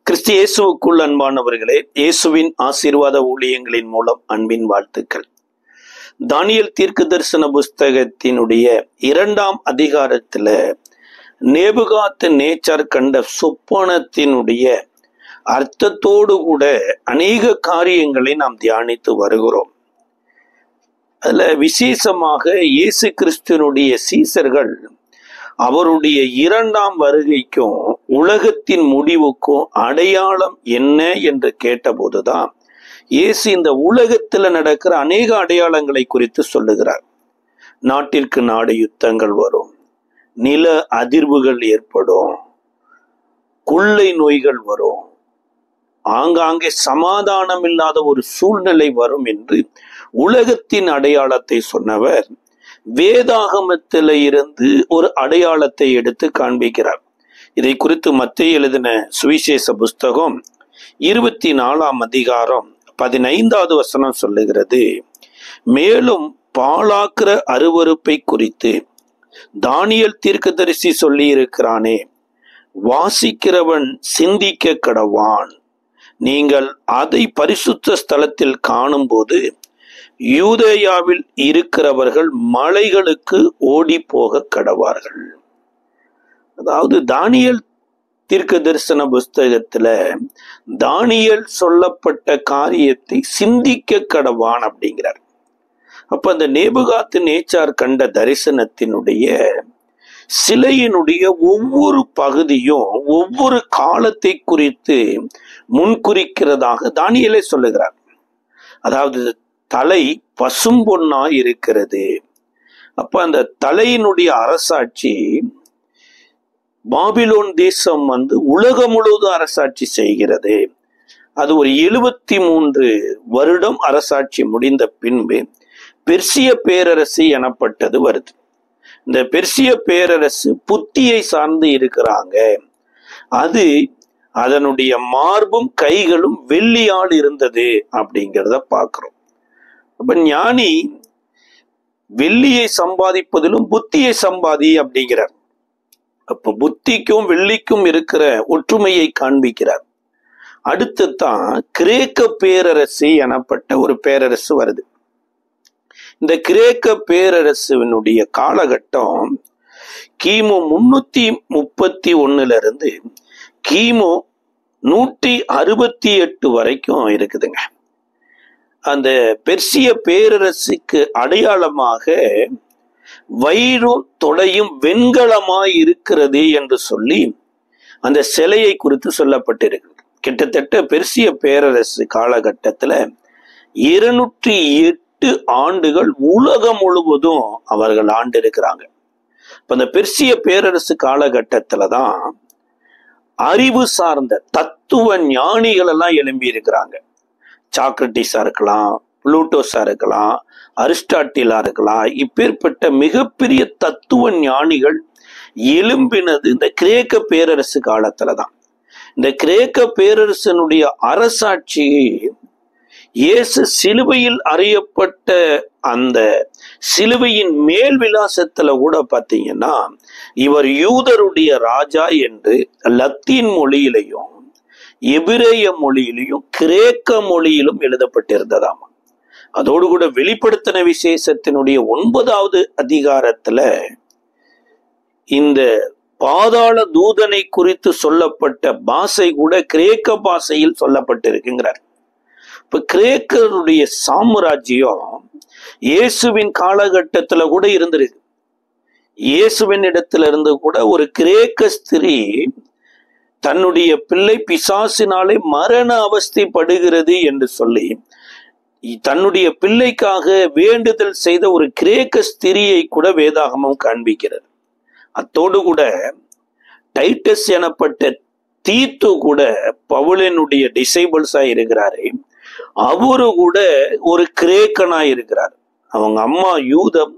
கிறிஸ்து இயேசுவுக்குள் அன்பானவர்களே, இயேசுவின் ஆசீர்வாத ஊழியங்களின் மூலம் அன்பின் வாழ்த்துக்கள். தானியேல் தீர்க்க தரிசன புஸ்தகத்தினுடைய 2ஆம் அதிகாரத்துல நேபுகாத் நேச்சார் கண்ட சொப்பனத்தினுடைய அர்த்தத்தோடு கூட அநேக காரியங்களை நாம் தியானித்து வருகிறோம். அதுல விசேஷமாக இயேசு கிறிஸ்துவனுடைய சீசர்கள் அவருடைய 2ஆம் வருகைக்கும் உலகத்தின் முடிவுக்கும் அடையாளம் என்ன என்று கேட்டபோதுதான் இயேசு இந்த உலகத்துல நடக்கிற அநேக அடையாளங்களை குறித்து சொல்லுகிறார். நாட்டிற்கு நாடு யுத்தங்கள் வரும், நில அதிர்வுகள் ஏற்படும், கொள்ளை நோய்கள் வரும், ஆங்காங்கே சமாதானம் இல்லாத ஒரு சூழ்நிலை வரும் என்று உலகத்தின் அடையாளத்தை சொன்னவர் வேதாகமத்தில இருந்து ஒரு அடையாளத்தை எடுத்து காண்பிக்கிறார். இதை குறித்து மத்தேயு எழுதின சுவிசேஷ புஸ்தகம் 24ஆம் அதிகாரம் 15வது வசனம் சொல்லுகிறது, மேலும் பாழாக்கிற அருவருப்பை குறித்து தானியேல் தீர்க்கதரிசி சொல்லி இருக்கிறானே, வாசிக்கிறவன் சிந்திக்க கடவான். நீங்கள் அதை பரிசுத்த ஸ்தலத்தில் காணும் போது யூதேயாவில் இருக்கிறவர்கள் மலைகளுக்கு ஓடி போக கடவார்கள். அதாவது தானியேல் தீர்க்க தரிசன புஸ்தகத்துல தானியேல் சொல்லப்பட்ட காரியத்தை சிந்திக்க கடவான் அப்படிங்கிறார். அப்ப அந்த நேபுகாத் நேச்சார் கண்ட தரிசனத்தினுடைய சிலையினுடைய ஒவ்வொரு பகுதியும் ஒவ்வொரு காலத்தை குறித்து முன்குறிக்கிறதாக தானியேலே சொல்லுகிறார். அதாவது தலை பசும்பொன்னா இருக்கிறது. அப்ப அந்த தலையினுடைய அரசாட்சி பாபிலோன் தேசம் உலகம் முழுவதும் அரசாட்சி செய்கிறது. அது ஒரு 73 வருடம் அரசாட்சி முடிந்த பின்பு பெர்சிய பேரரசு எனப்பட்டது வருது. இந்த பெர்சிய பேரரசு புத்தியை சார்ந்து இருக்கிறாங்க. அது அதனுடைய மார்பும் கைகளும் வெள்ளியால் இருந்தது அப்படிங்கிறத பார்க்கிறோம். அப்ப ஞானி வெள்ளியை சம்பாதிப்பதிலும் புத்தியை சம்பாதி அப்படிங்கிறார். அப்ப புத்திக்கும் வெள்ளிக்கும் இருக்கிற ஒற்றுமையை காண்பிக்கிறார். அடுத்து தான் கிரேக்க பேரரசு எனப்பட்ட ஒரு பேரரசு வருது. இந்த கிரேக்க பேரரசுனுடைய காலகட்டம் கிமு 331 இருந்து கிமு 168 வரைக்கும் இருக்குதுங்க. அந்த பெர்சிய பேரரசுக்கு அடையாளமாக வயிறும் தொடையும் வெண்கலமாய் இருக்கிறது என்று சொல்லி அந்த சிலையை குறித்து சொல்லப்பட்டிருக்கு. கிட்டத்தட்ட பெர்சிய பேரரசு காலகட்டத்துல 208 ஆண்டுகள் உலகம் முழுவதும் அவர்கள் ஆண்டு இருக்கிறாங்க. இப்ப அந்த பெர்சிய பேரரசு காலகட்டத்துலதான் அறிவு சார்ந்த தத்துவ ஞானிகள் எல்லாம் எழும்பி இருக்கிறாங்க. சாக்ரட்டிஸா இருக்கலாம், புளூட்டோஸா இருக்கலாம், அரிஸ்டாட்டிலா இருக்கலாம். இப்பேற்பட்ட மிகப்பெரிய தத்துவ ஞானிகள் எழும்பினது இந்த கிரேக்க பேரரசு காலத்துலதான். இந்த கிரேக்க பேரரசனுடைய அரசாட்சி இயேசு சிலுவையில் அறியப்பட்ட அந்த சிலுவையின் மேல் விலாசத்துல கூட பாத்தீங்கன்னா இவர் யூதருடைய ராஜா என்று லத்தீன் மொழியிலையும் எபிரேய மொழியிலையும் கிரேக்க மொழியிலும் எழுதப்பட்டிருந்ததாம். அதோடு கூட வெளிப்படுத்தின விசேஷத்தினுடைய 9வது அதிகாரத்துல இந்த பாதாள தூதனை குறித்து சொல்லப்பட்ட பாஷை கூட கிரேக்க பாஷையில் சொல்லப்பட்டிருக்குங்கிறார். இப்ப கிரேக்கருடைய சாம்ராஜ்யம் இயேசுவின் காலகட்டத்துல கூட இருந்திருக்கு. இயேசுவின் இடத்துல இருந்து கூட ஒரு கிரேக்க ஸ்திரீ தன்னுடைய பிள்ளை பிசாசினாலே மரண அவஸ்தைப்படுகிறது என்று சொல்லி தன்னுடைய பிள்ளைக்காக வேண்டுதல் செய்த ஒரு கிரேக்க ஸ்திரியை கூட வேதாகமம் காண்பிக்கிறது. அத்தோடு கூட டைட்டஸ் எனப்பட்ட தீத்து கூட பவுலினுடைய டிசைபிள்ஸா இருக்கிறாரு. அவரு கூட ஒரு கிரேக்கனா இருக்கிறார். அவங்க அம்மா யூதம்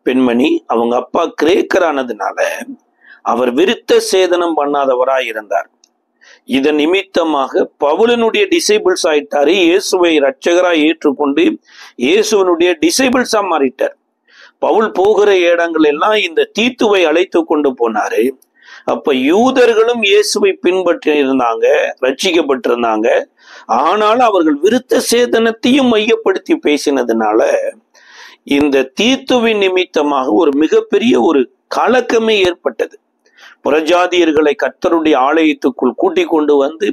பெண்மணி, அவங்க அப்பா கிரேக்கரானதுனால அவர் விருத்த சேதனம் பண்ணாதவராய் இருந்தார். இதன் நிமித்தமாக பவுலினுடைய டிசைபிள்ஸ் ஆயிட்டாரு. இயேசுவை இரட்சகராய் ஏற்றுக்கொண்டு இயேசுவனுடைய டிசைபிள்ஸா மாறிட்டார். பவுல் போகிற இடங்கள் எல்லாம் இந்த தீத்துவை அழைத்து கொண்டு போனாரு. அப்ப யூதர்களும் இயேசுவை பின்பற்றி இருந்தாங்க, ரட்சிக்கப்பட்டிருந்தாங்க. ஆனாலும் அவர்கள் விருத்த சேதனத்தையும் மையப்படுத்தி பேசினதுனால இந்த தீத்துவின் நிமித்தமாக ஒரு மிகப்பெரிய ஒரு கலக்கமே ஏற்பட்டது. புறஜாதியர்களை கர்த்தருடைய ஆலயத்துக்குள் கூட்டிக் கொண்டு வந்து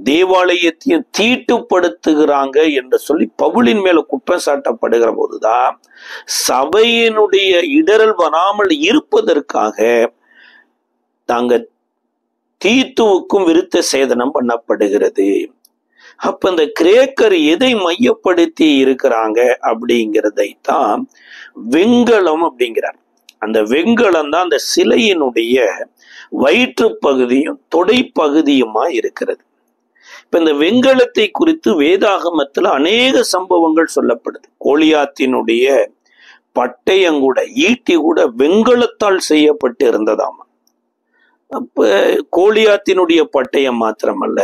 தேவாலயத்தையும் தீட்டுப்படுத்துகிறாங்க என்று சொல்லி பவுலின் மேல குற்றம் சாட்டப்படுகிற போதுதான் சபையினுடைய இடரல் வராமல் இருப்பதற்காக தாங்க தீத்துவுக்கும் விருத்த சேதனம் பண்ணப்படுகிறது. அப்ப இந்த கிரேக்கர் எதை மையப்படுத்தி இருக்கிறாங்க அப்படிங்கிறதை தான் வெண்கலம் அப்படிங்கிறார். அந்த வெண்கலம் தான் அந்த சிலையினுடைய வயிற்று பகுதியும் தொடை பகுதியுமா இருக்கிறது. இப்ப இந்த வெண்கலத்தை குறித்து வேதாகமத்துல அநேக சம்பவங்கள் சொல்லப்படுது. கோலியாத்தினுடைய பட்டயங்கூட ஈட்டி கூட வெண்கலத்தால் செய்யப்பட்டு இருந்ததாமா. அப்ப கோலியாத்தினுடைய பட்டயம் மாத்திரமல்ல,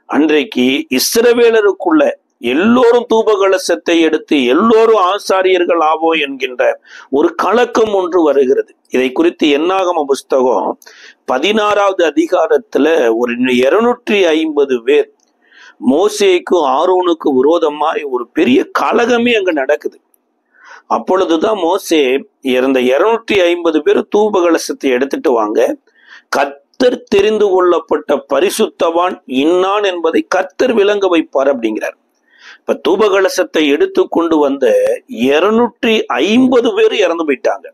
அன்றைக்கு இஸ்ரவேலருக்குள்ள எல்லோரும் தூபகலசத்தை எடுத்து எல்லோரும் ஆசாரியர்கள் ஆவோ என்கின்ற ஒரு கலக்கம் ஒன்று வருகிறது. இதை குறித்து என்னாகம புஸ்தகம் 16வது அதிகாரத்துல ஒரு 250 பேர் மோசேக்கு ஆரோனுக்கு விரோதமாய் ஒரு பெரிய கலகமே அங்க நடக்குது. அப்பொழுதுதான் மோசே இருந்த 250 பேர் தூபகலசத்தை எடுத்துட்டு வாங்க, கர்த்தர் தெரிந்து கொள்ளப்பட்ட பரிசுத்தவான் இன்னான் என்பதை கர்த்தர் விளங்க வைப்பார் அப்படிங்கிறார். இப்ப தூபகலசத்தை எடுத்து கொண்டு வந்த 250 பேர் இறந்து போயிட்டாங்க.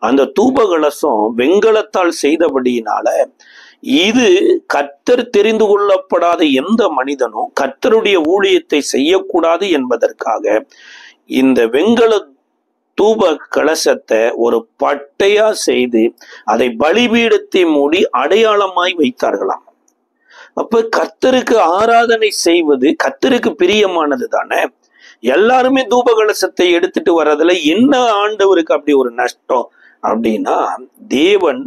அந்த தூபகலசம் வெண்கலத்தால் செய்தபடியினால இது கர்த்தர் தெரிந்து கொள்ளப்படாத எந்த மனிதனும் கர்த்தருடைய ஊழியத்தை செய்யக்கூடாது என்பதற்காக இந்த வெண்கல தூப கலசத்தை ஒரு பட்டையா செய்து அதை பலிபீடத்தை மூடி அடையாளமாய் வைத்தார்களாம். அப்ப கர்த்தருக்கு ஆராதனை செய்வது கர்த்தருக்கு பிரியமானது தானே. எல்லாருமே தூபகலசத்தை எடுத்துட்டு வர்றதுல என்ன ஆண்டவருக்கு அப்படி ஒரு நஷ்டம் அப்படின்னா, தேவன்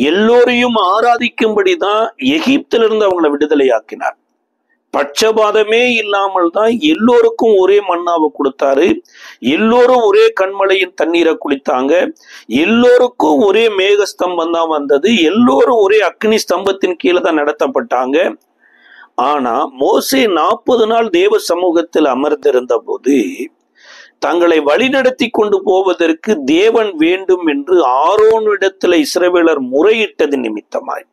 எல்லோரையும் ஆராதிக்கும்படிதான் எகிப்திலிருந்து அவங்களை விடுதலையாக்கினார். பட்சபாதமே இல்லாமல் தான் எல்லோருக்கும் ஒரே மன்னாவை கொடுத்தாரு. எல்லோரும் ஒரே கண்மலையின் தண்ணீரை குளித்தாங்க. எல்லோருக்கும் ஒரே மேக ஸ்தம்பம் தான் வந்தது. எல்லோரும் ஒரே அக்னி ஸ்தம்பத்தின் கீழே தான் நடத்தப்பட்டாங்க. ஆனா மோசே 40 நாள் தேவ சமூகத்தில் அமர்ந்திருந்த போது தங்களை வழிநடத்தி கொண்டு போவதற்கு தேவன் வேண்டும் என்று ஆரோனிடத்துல இஸ்ரவேலர் முறையிட்டது நிமித்தமாய்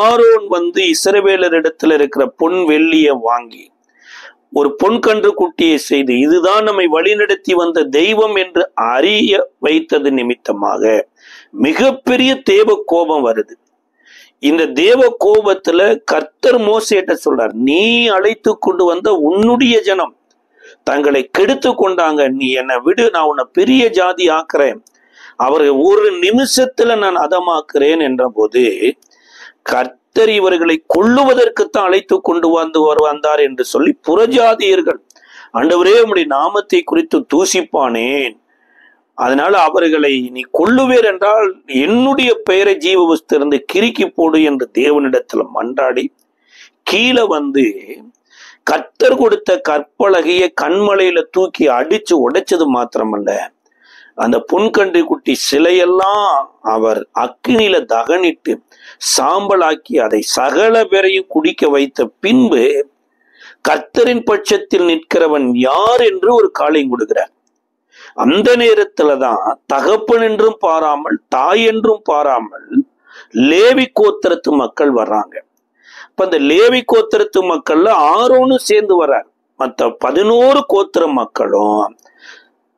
ஆரோன் வந்து இஸ்ரவேலரிடத்துல இருக்கிற பொன் வெள்ளிய வாங்கி ஒரு பொன் கன்று குட்டியை செய்து இதுதான் நம்மை வழிநடத்தி வந்த தெய்வம் என்று அறிய வைத்தது நிமித்தமாக மிகப்பெரிய தேவ கோபம் வருது. இந்த தேவ கோபத்துல கர்த்தர் மோசேட்ட சொல்றார், நீ அழைத்து கொண்டு வந்த உன்னுடைய ஜனம் தங்களை கெடுத்து கொண்டாங்க, நீ என்னை விடு, நான் உன்னை பெரிய ஜாதி ஆக்குறேன், அவரை ஒரு நிமிஷத்துல நான் அதமாக்குறேன் என்ற போது கர்த்தர் இவர்களை கொல்லுவதற்குத்தான் அழைத்து கொண்டு வந்தார் என்று சொல்லி புறஜாதியர்கள் ஆண்டவரே உம்முடைய நாமத்தை குறித்து தூசிப்பானேன், அதனால அவர்களை நீ கொல்லுவேர் என்றால் என்னுடைய பெயரை ஜீவபுஸ்திலிருந்து கிறுக்கி போடு என்று தேவனிடத்துல மன்றாடி கீழே வந்து கர்த்தர் கொடுத்த கற்பலகைய கண்மலையில தூக்கி அடிச்சு உடைச்சது மாத்திரமல்ல, அந்த பொன்கன்று குட்டி சிலையெல்லாம் அவர் அக்கினியில தகனிட்டு சாம்பலாக்கி அதை சகல பேரையும் குடிக்க வைத்த பின்பு கர்த்தரின் பட்சத்தில் நிற்கிறவன் யார் என்று ஒரு காளையும் கொடுக்கிறார். அந்த நேரத்துலதான் தகப்பன் என்றும் பாராமல் தாய் என்றும் பாராமல் லேவி கோத்திரத்து மக்கள் வர்றாங்க. இப்ப அந்த லேவி கோத்திரத்து மக்கள்ல ஆரோனும் சேர்ந்து வர்றார். மற்ற 11 கோத்திர மக்களும்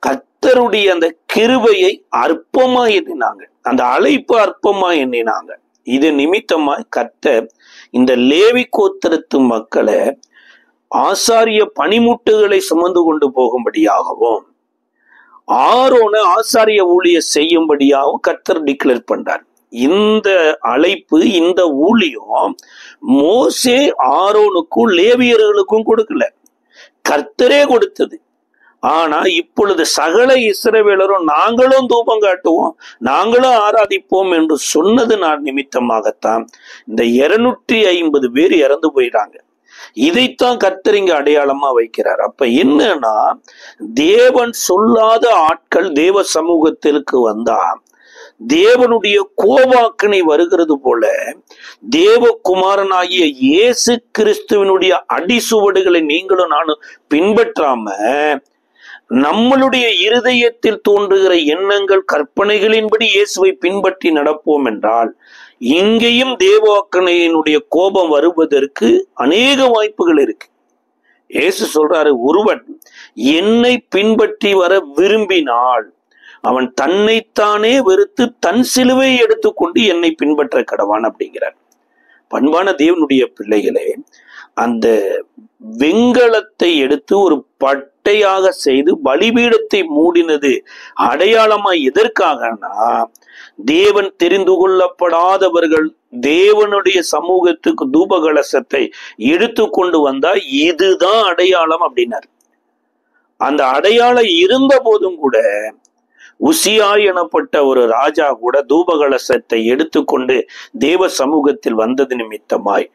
கர்த்தருடைய அந்த கிருபையை அற்பமா எண்ணினாங்க, அந்த அழைப்பு அற்பமா எண்ணினாங்க. இது நிமித்தமாய் கர்த்தர் இந்த லேவி கோத்திரத்து மக்களை ஆசாரிய பனிமுட்டுகளை சுமந்து கொண்டு போகும்படியாகவும் ஆரோன ஆசாரிய ஊழிய செய்யும்படியாகவும் கர்த்தர் டிக்ளேர் பண்றார். இந்த அழைப்பு இந்த ஊழியம் மோசே ஆரோனுக்கும் லேவியர்களுக்கும் கொடுக்கல, கர்த்தரே கொடுத்தது. ஆனா இப்பொழுது சகல இஸ்ரவேலரும் நாங்களும் தூபம் காட்டுவோம், நாங்களும் ஆராதிப்போம் என்று சொன்னது நான் நிமித்தமாகத்தான் இந்த 250 பேர் இறந்து போயிட்டாங்க. இதைத்தான் கர்த்தர் இங்க அடையாளமா வைக்கிறார். அப்ப என்னன்னா, தேவன் சொல்லாத ஆட்கள் தேவ சமூகத்திற்கு வந்தா தேவனுடைய கோபாக்கினை வருகிறது போல தேவகுமாரனாகிய இயேசு கிறிஸ்துவனுடைய அடிசுவடுகளை நீங்களும் நானும் பின்பற்றாம நம்மளுடைய இருதயத்தில் தோன்றுகிற எண்ணங்கள் கற்பனைகளின்படி இயேசுவை பின்பற்றி நடப்போம் என்றால் இங்கேயும் தேவவாக்கனையினுடைய கோபம் வருவதற்கு அநேக வாய்ப்புகள் இருக்கு. இயேசு சொல்றாரு, ஒருவன் என்னை பின்பற்றி வர விரும்பினால் அவன் தன்னைத்தானே வெறுத்து தன் சிலுவை எடுத்துக்கொண்டு என்னை பின்பற்ற கடவான் அப்படிங்கிறார். பண்பான தேவனுடைய பிள்ளைகளே, அந்த வெண்கலத்தை எடுத்து ஒரு பட்டையாக செய்து பலிபீடத்தை மூடினது அடையாளமா எதற்காகனா, தேவன் தெரிந்து கொள்ளப்படாதவர்கள் தேவனுடைய சமூகத்துக்கு தூபகலசத்தை எடுத்து கொண்டு வந்தா இதுதான் அடையாளம் அப்படின்னார். அந்த அடையாளம் இருந்த போதும் கூட உசியா எனப்பட்ட ஒரு ராஜா கூட தூபகலசத்தை எடுத்துக்கொண்டு தேவ சமூகத்தில் வந்தது நிமித்தமாய்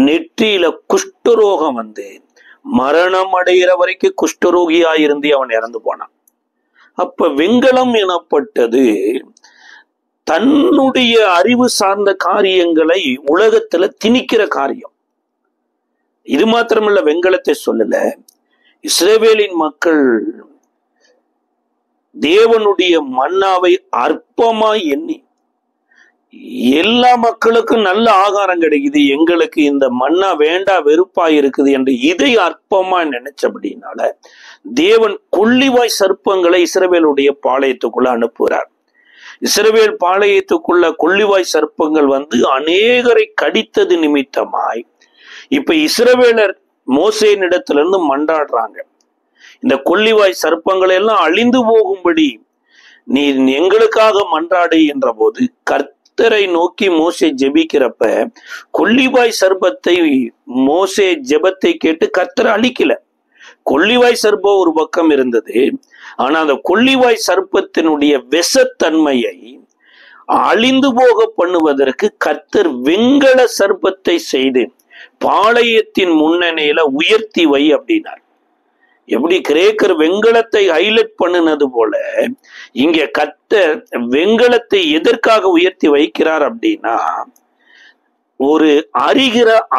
நெற்றியில குஷ்டரோகம் வந்து மரணம் அடைகிற வரைக்கும் குஷ்டரோகியாயிருந்து அவன் இறந்து போனான். அப்ப வெண்கலம் எனப்பட்டது தன்னுடைய அறிவு சார்ந்த காரியங்களை உலகத்துல திணிக்கிற காரியம். இது மாத்திரமல்ல, வெண்கலத்தை சொல்லல, இஸ்ரவேலின் மக்கள் தேவனுடைய மன்னாவை அற்பமாய் எண்ணி எல்லா மக்களுக்கும் நல்ல ஆகாரம் கிடைக்குது, எங்களுக்கு இந்த மன்னா வேண்டா வெறுப்பா இருக்குது என்று இதை அற்பமா நினைச்சபடினால தேவன் கொள்ளிவாய் சர்ப்பங்களை இஸ்ரவேலுடைய பாளையத்துக்குள்ள அனுப்புகிறார். இஸ்ரவேல் பாளையத்துக்குள்ள கொள்ளிவாய் சர்ப்பங்கள் வந்து அநேகரை கடித்தது நிமித்தமாய் இப்ப இஸ்ரவேலர் மோசேனிடத்திலிருந்து மன்றாடுறாங்க, இந்த கொள்ளிவாய் சர்ப்பங்கள் எல்லாம் அழிந்து போகும்படி நீ எங்களுக்காக மன்றாடு என்ற போது கர்த்தரை நோக்கி மோசே ஜெபிக்கிறப்ப கொள்ளிவாய் சர்ப்பத்தை மோசே ஜெபத்தை கேட்டு கர்த்தரை அழிக்கல. கொள்ளிவாய் சர்ப்பம் ஒரு பக்கம் இருந்தது, ஆனா அந்த கொள்ளிவாய் சர்ப்பத்தினுடைய விஷத்தன்மையை அழிந்து போக பண்ணுவதற்கு கர்த்தர் வெண்கல சர்ப்பத்தை செய்து பாளையத்தின் முன்னணியில உயர்த்தி வை அப்படின்னார். எப்படி கிரேக்கர் வெண்கலத்தை ஹைலைட் பண்ணினது போல இங்க கர்த்தர் வெண்கலத்தை எதற்காக உயர்த்தி வைக்கிறார் அப்படின்னா, ஒரு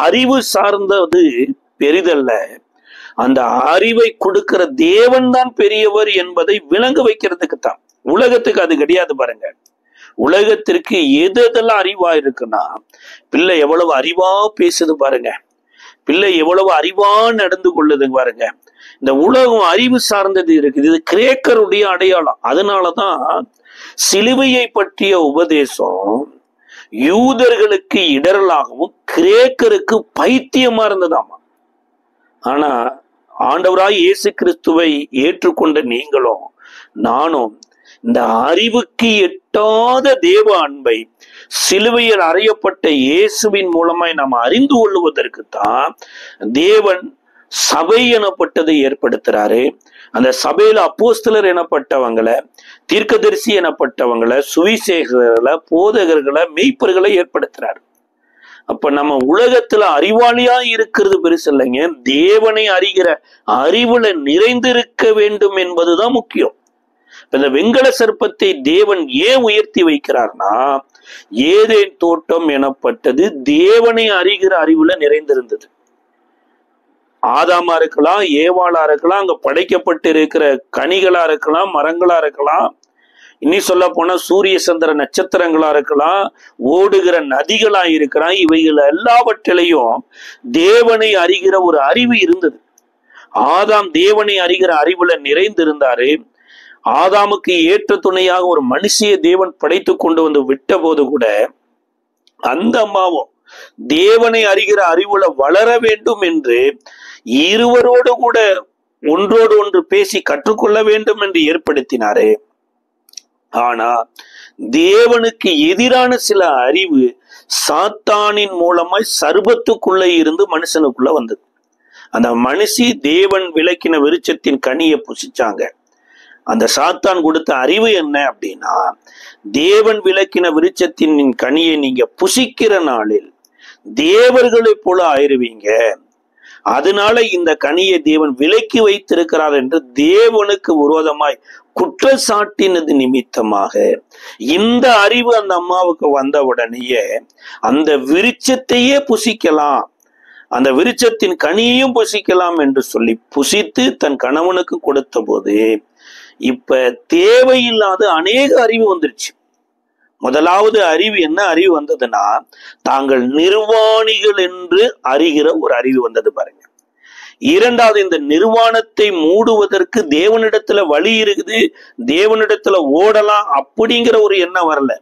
அறிவு சார்ந்தது பெரிதல்ல, அந்த அறிவை கொடுக்கிற தேவன் தான் பெரியவர் என்பதை விளங்க வைக்கிறதுக்கு தான். உலகத்துக்கு அது கிடையாது பாருங்க. உலகத்திற்கு எதெல்லாம் அறிவா இருக்குன்னா, பிள்ளை எவ்வளவு அறிவா பேசுது பாருங்க, பிள்ளை எவ்வளவு அறிவா நடந்து கொள்ளுது பாருங்க. இந்த உலகம் அறிவு சார்ந்தது இருக்குது. இது கிரேக்கருடைய அடையாளம். அதனாலதான் சிலுவையை பற்றிய உபதேசம் யூதர்களுக்கு இடரலாகவும் கிரேக்கருக்கு பைத்தியமா இருந்ததாமா. ஆனா ஆண்டவராய் இயேசு கிறிஸ்துவை ஏற்றுக்கொண்ட நீங்களும் நானும் இந்த அறிவுக்கு எட்டாத தேவ அன்பை சிலுவையில் அறையப்பட்ட இயேசுவின் மூலமாய் நாம் அறிந்து கொள்வதற்கு தான் தேவன் சபை எனப்பட்டதை ஏற்படுத்துறாரு. அந்த சபையில அப்போஸ்தலர் எனப்பட்டவங்களை, தீர்க்கதரிசி எனப்பட்டவங்களை, சுவிசேஷர்களை, போதகர்களை, மெய்ப்பர்களை ஏற்படுத்துறாரு. அப்ப நம்ம உலகத்துல அறிவாளியா இருக்கிறது பெருசு இல்லைங்க, தேவனை அறிகிற அறிவுல நிறைந்திருக்க வேண்டும் என்பதுதான் முக்கியம். இந்த வெண்கல சர்ப்பத்தை தேவன் ஏன் உயர்த்தி வைக்கிறார்னா, ஏதேன் தோட்டம் எனப்பட்டது தேவனை அறிகிற அறிவுல நிறைந்திருந்தது. ஆதாமா இருக்கலாம், ஏவாளா இருக்கலாம், அங்க படைக்கப்பட்டு இருக்கிற கனிகளா இருக்கலாம், மரங்களா இருக்கலாம், இனி சொல்ல போனா சூரிய சந்திர நட்சத்திரங்களா இருக்கலாம், ஓடுகிற நதிகளா இருக்கலாம். இவைகள் எல்லாவற்றிலையும் தேவனை அறிகிற ஒரு அறிவு இருந்தது. ஆதாம் தேவனை அறிகிற அறிவுல நிறைந்திருந்தாரு. ஆதாமுக்கு ஏற்ற துணையாக ஒரு மனுஷிய தேவன் படைத்து கொண்டு வந்து விட்ட போது கூட அந்த அம்மாவும் தேவனை அறிகிற அறிவுல வளர வேண்டும் என்று இருவரோடு கூட ஒன்றோடு ஒன்று பேசி கற்றுக்கொள்ள வேண்டும் என்று ஏற்படுத்தினாரே. ஆனா தேவனுக்கு எதிரான சில அறிவு சாத்தானின் மூலமாய் சர்பத்துக்குள்ள இருந்து மனுஷனுக்குள்ள வந்தது. அந்த மனுஷி தேவன் விளக்கின விருட்சத்தின் கனியை புசிச்சாங்க. அந்த சாத்தான் கொடுத்த அறிவு என்ன அப்படின்னா, தேவன் விளக்கின விருட்சத்தின் கனியை நீங்க புசிக்கிற நாளில் தேவர்களை போல ஆயிருவீங்க, அதனால இந்த கனியை தேவன் விலக்கி வைத்திருக்கிறார் என்று தேவனுக்கு விரோதமாய் குற்றச்சாட்டினது நிமித்தமாக இந்த அறிவு அந்த அம்மாவுக்கு வந்த உடனேயே அந்த விருட்சத்தையே புசிக்கலாம், அந்த விருட்சத்தின் கனியையும் புசிக்கலாம் என்று சொல்லி புசித்து தன் கணவனுக்கு கொடுத்த போது இப்ப தேவையில்லாத அநேக அறிவு வந்துருச்சு. முதலாவது அறிவு என்ன அறிவு வந்ததுன்னா, தாங்கள் நிர்வாணிகள் என்று அறிகிற ஒரு அறிவு வந்தது பாருங்க. இரண்டாவது, இந்த நிர்வாணத்தை மூடுவதற்கு தேவனிடத்துல வழி இருக்குது, தேவனிடத்துல ஓடலாம் அப்படிங்கிற ஒரு எண்ணம் வரல.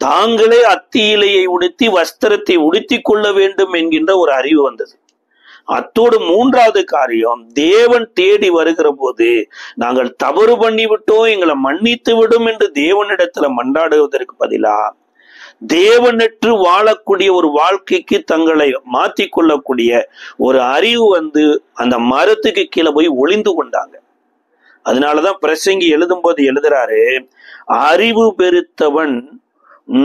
தாங்களே அத்தி இலையை உடுத்தி வஸ்திரத்தை உடுத்தி கொள்ள வேண்டும் என்கின்ற ஒரு அறிவு வந்தது. அத்தோடு மூன்றாவது காரியம், தேவன் தேடி வருகிற போது நாங்கள் தவறு பண்ணி விட்டோம், எங்களை மன்னித்து விடும் என்று தேவனிடத்துல மன்றாடுவதற்கு பதிலா தேவனற்று வாழக்கூடிய ஒரு வாழ்க்கைக்கு தங்களை மாற்றி கொள்ளக்கூடிய ஒரு அறிவு வந்து அந்த மரத்துக்கு கீழே போய் ஒளிந்து கொண்டாங்க. அதனாலதான் பிரசங்கி எழுதும் போது எழுதுறாரு, அறிவு பெருத்தவன்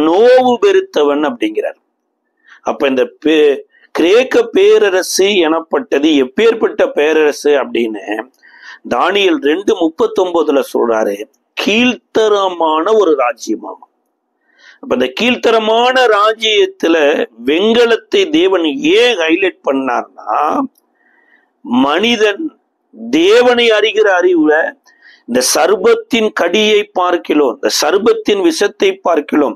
நோவு பெருத்தவன் அப்படிங்கிறார். அப்ப இந்த கிரேக்க பேரரசு எனப்பட்டது எப்பேற்பட்ட பேரரசு அப்படின்னு தானியேல் 2:39 சொல்றாரு, கீழ்த்தரமான ஒரு ராஜ்யமாம். அப்ப இந்த கீழ்த்தரமான ராஜ்யத்துல வெண்கலத்தை தேவன் ஏன் ஹைலைட் பண்ணார்னா, மனிதன் தேவனை அறிகிற அறிவுல இந்த சர்பத்தின் கடியை பார்க்கிறோம், இந்த சர்பத்தின் விஷத்தை பார்க்கிறோம்,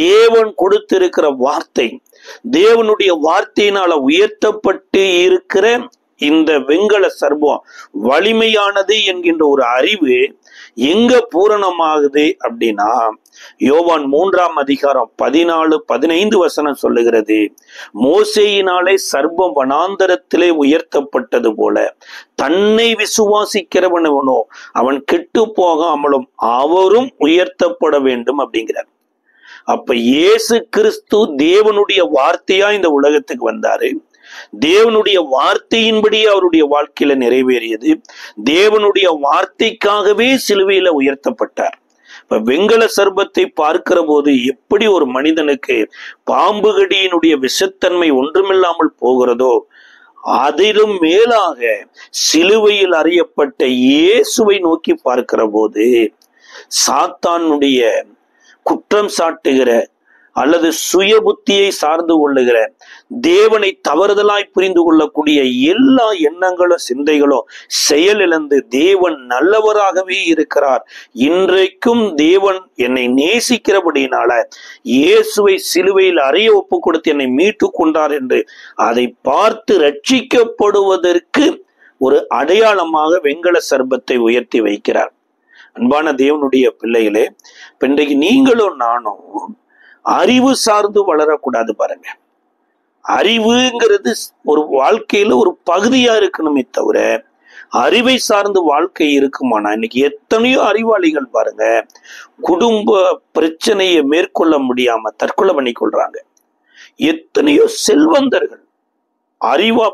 தேவன் கொடுத்திருக்கிற வார்த்தை, தேவனுடைய வார்த்தையினால உயர்த்தப்பட்டு இருக்கிற இந்த வெண்கல சர்பம் வலிமையானது என்கின்ற ஒரு அறிவு எங்க பூரணமாகுது அப்படின்னா, யோவான் 3:14-15 சொல்லுகிறது, மோசேயினாலே சர்பம் வனாந்தரத்திலே உயர்த்தப்பட்டது போல தன்னை விசுவாசிக்கிறவனோ அவன் கெட்டு போகாமலும் அவரும் உயர்த்தப்பட வேண்டும் அப்படிங்கிறார். அப்ப இயேசு கிறிஸ்து தேவனுடைய வார்த்தையா இந்த உலகத்துக்கு வந்தாரு, தேவனுடைய வார்த்தையின்படி அவருடைய வாழ்க்கையில நிறைவேறியது, தேவனுடைய வார்த்தைக்காகவே சிலுவையில உயர்த்தப்பட்டார். இப்ப வெண்கல சர்பத்தை பார்க்கிற போது எப்படி ஒரு மனிதனுக்கு பாம்பு கடியினுடைய விஷத்தன்மை ஒன்றுமில்லாமல் போகிறதோ, அதிலும் மேலாக சிலுவையில் அறியப்பட்ட இயேசுவை நோக்கி பார்க்கிற போது சாத்தானுடைய குற்றம் சாட்டுகிற அல்லது சுய புத்தியை சார்ந்து கொள்ளுகிற, தேவனை தவறுதலாய் புரிந்து கொள்ளக்கூடிய எல்லா எண்ணங்களும் சிந்தைகளும் செயலிழந்து தேவன் நல்லவராகவே இருக்கிறார், இன்றைக்கும் தேவன் என்னை நேசிக்கிறபடினால இயேசுவை சிலுவையில் அறைய ஒப்பு கொடுத்து என்னை மீட்டு கொண்டார் என்று அதை பார்த்து ரட்சிக்கப்படுவதற்கு ஒரு அடையாளமாக வெண்கல சர்பத்தை உயர்த்தி வைக்கிறார். அன்பான தேவனுடைய பிள்ளைகளே, இன்றைக்கு நீங்களும் நானும் அறிவு சார்ந்து வளரக்கூடாது பாருங்க. அறிவுங்கிறது ஒரு வாழ்க்கையில ஒரு பகுதியா இருக்கணுமே தவிர அறிவை சார்ந்து வாழ்க்கை இருக்குமானா, இன்னைக்கு எத்தனையோ அறிவாளிகள் பாருங்க குடும்ப பிரச்சனையை மேற்கொள்ள முடியாம தற்கொலை பண்ணி கொள்றாங்க. எத்தனையோ செல்வந்தர்கள் அறிவா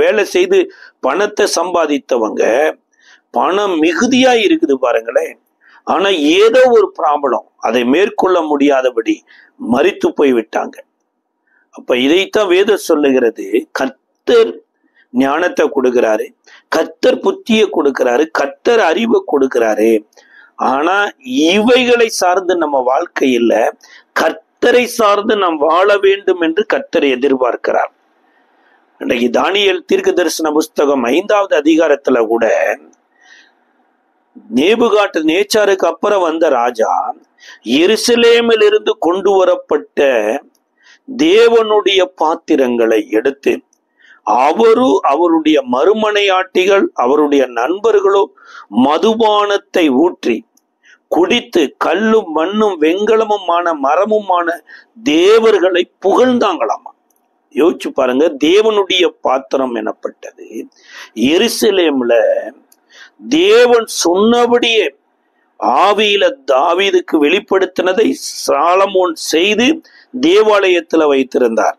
வேலை செய்து பணத்தை சம்பாதித்தவங்க பணம் மிகுதியா இருக்குது பாருங்களேன், ஆனா ஏதோ ஒரு ப்ராப்ளம் அதை மேற்கொள்ள முடியாதபடி மரித்து போய் விட்டாங்க. அப்ப இதைத்தான் வேதம் சொல்லுகிறது, கர்த்தர் ஞானத்தை கொடுக்கிறாரு, கர்த்தர் புத்தியை கொடுக்கிறாரு, கர்த்தர் அறிவை கொடுக்கிறாரு, ஆனா இவைகளை சார்ந்து நம்ம வாழ்க்கை இல்ல, கர்த்தரை சார்ந்து நாம் வாழ வேண்டும் என்று கர்த்தரை எதிர்பார்க்கிறார். இன்றைக்கு தானியேல் தீர்க்க தரிசன புஸ்தகம் 5வது அதிகாரத்துல கூட நேபுகாத்நேச்சாருக்கு அப்புறம் வந்த ராஜா எருசலேமில் இருந்து கொண்டு வரப்பட்ட தேவனுடைய பாத்திரங்களை எடுத்து அவருடைய மறுமனையாட்டிகள் அவருடைய நண்பர்களோ மதுபானத்தை ஊற்றி குடித்து கல்லும் மண்ணும் வெண்கலமுமான மரமுமான தேவர்களை புகழ்ந்தாங்களாமா. யோசிச்சு பாருங்க, தேவனுடைய பாத்திரம் எனப்பட்டது எருசலேம்ல தேவன் சொன்னபடியே ஆவியில தாவீதுக்கு வெளிப்படுத்தினதை சாலமோன் செய்து தேவாலயத்துல வைத்திருந்தார்.